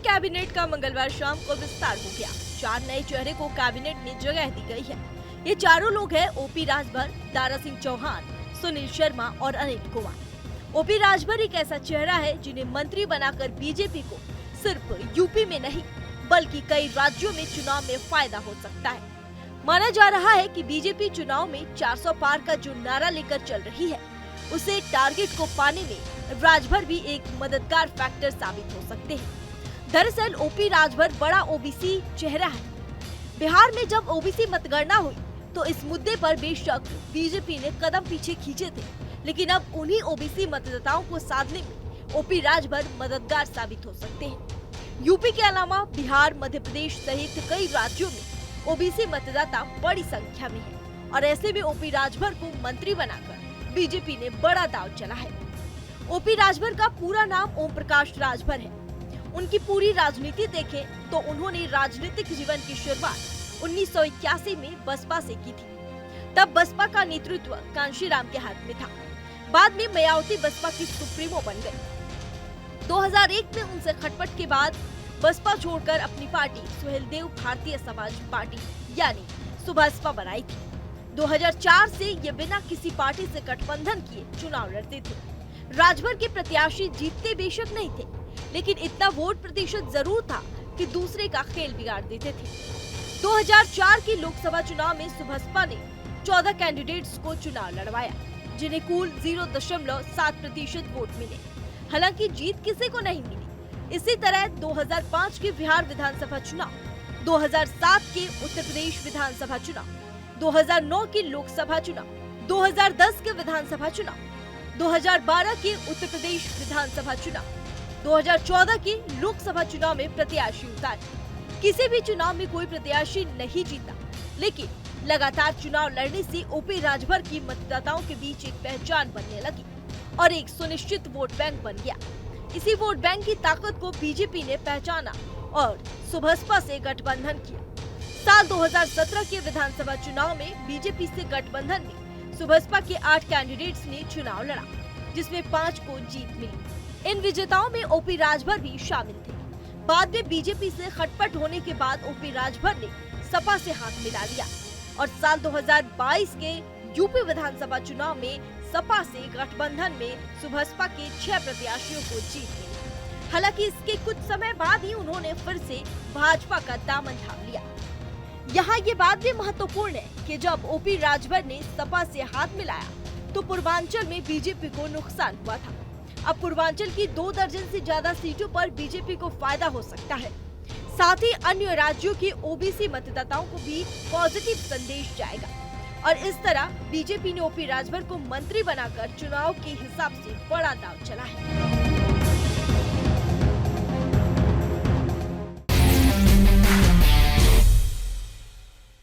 Cabinet का मंगलवार शाम को विस्तार हो गया। 4 नए चेहरे को कैबिनेट में जगह दी गई है। ये चारों लोग हैं ओपी राजभर, दारा सिंह चौहान, सुनील शर्मा और अनिल कुमार। ओपी राजभर एक ऐसा चेहरा है जिन्हें मंत्री बनाकर बीजेपी को सिर्फ यूपी में नहीं बल्कि कई राज्यों में चुनाव में फायदा हो सकता है। माना जा रहा है कि बीजेपी चुनाव में 400 पार का जो नारा लेकर चल रही है, उसे टारगेट को पाने में राजभर भी एक मददगार फैक्टर साबित हो सकते हैं। दरअसल ओपी राजभर बड़ा ओबीसी चेहरा है। बिहार में जब ओबीसी मतगणना हुई तो इस मुद्दे पर बेशक बीजेपी ने कदम पीछे खींचे थे, लेकिन अब उन्हीं ओबीसी मतदाताओं को साधने में ओपी राजभर मददगार साबित हो सकते हैं। यूपी के अलावा बिहार, मध्य प्रदेश सहित कई राज्यों में ओबीसी मतदाता बड़ी संख्या में है और ऐसे में ओपी राजभर को मंत्री बनाकर बीजेपी ने बड़ा दांव चला है। ओपी राजभर का पूरा नाम ओम प्रकाश राजभर है। उनकी पूरी राजनीति देखें तो उन्होंने राजनीतिक जीवन की शुरुआत 1981 में बसपा से की थी। तब बसपा का नेतृत्व कांशीराम के हाथ में था। बाद में मायावती बसपा की सुप्रीमो बन गई। 2001 में उनसे खटपट के बाद बसपा छोड़कर अपनी पार्टी सुहेलदेव भारतीय समाज पार्टी यानी सुभासपा बनाई थी। 2004 से ये बिना किसी पार्टी से गठबंधन किए चुनाव लड़ते थे। राजभर के प्रत्याशी जीतते बेशक नहीं थे, लेकिन इतना वोट प्रतिशत जरूर था कि दूसरे का खेल बिगाड़ देते थे। 2004 के लोकसभा चुनाव में सुभासपा ने 14 कैंडिडेट्स को चुनाव लड़वाया, जिन्हें कुल 0.7% वोट मिले। हालांकि जीत किसी को नहीं मिली। इसी तरह 2005 के बिहार विधानसभा चुनाव, 2007 के उत्तर प्रदेश विधानसभा चुनाव, 2009 के लोकसभा चुनाव, 2010 के विधानसभा चुनाव, 2012 के उत्तर प्रदेश विधानसभा चुनाव, 2014 के लोकसभा चुनाव में प्रत्याशी उतारे। किसी भी चुनाव में कोई प्रत्याशी नहीं जीता, लेकिन लगातार चुनाव लड़ने से ओपी राजभर की मतदाताओं के बीच एक पहचान बनने लगी और एक सुनिश्चित वोट बैंक बन गया। इसी वोट बैंक की ताकत को बीजेपी ने पहचाना और सुभासपा से गठबंधन किया। साल 2017 के विधानसभा चुनाव में बीजेपी से गठबंधन में सुभासपा के 8 कैंडिडेट्स ने चुनाव लड़ा, जिसमें 5 को जीत मिली। इन विजेताओं में ओपी राजभर भी शामिल थे। बाद में बीजेपी से खटपट होने के बाद ओपी राजभर ने सपा से हाथ मिला लिया और साल 2022 के यूपी विधानसभा चुनाव में सपा से गठबंधन में सुभासपा के 6 प्रत्याशियों को जीत मिली। हालांकि इसके कुछ समय बाद ही उन्होंने फिर से भाजपा का दामन थाम लिया। यहाँ ये बात भी महत्वपूर्ण है कि जब ओपी राजभर ने सपा से हाथ मिलाया तो पूर्वांचल में बीजेपी को नुकसान हुआ था। अब पूर्वांचल की 2 दर्जन से ज्यादा सीटों पर बीजेपी को फायदा हो सकता है। साथ ही अन्य राज्यों के ओबीसी मतदाताओं को भी पॉजिटिव संदेश जाएगा और इस तरह बीजेपी ने ओपी राजभर को मंत्री बनाकर चुनाव के हिसाब से बड़ा दांव चला है।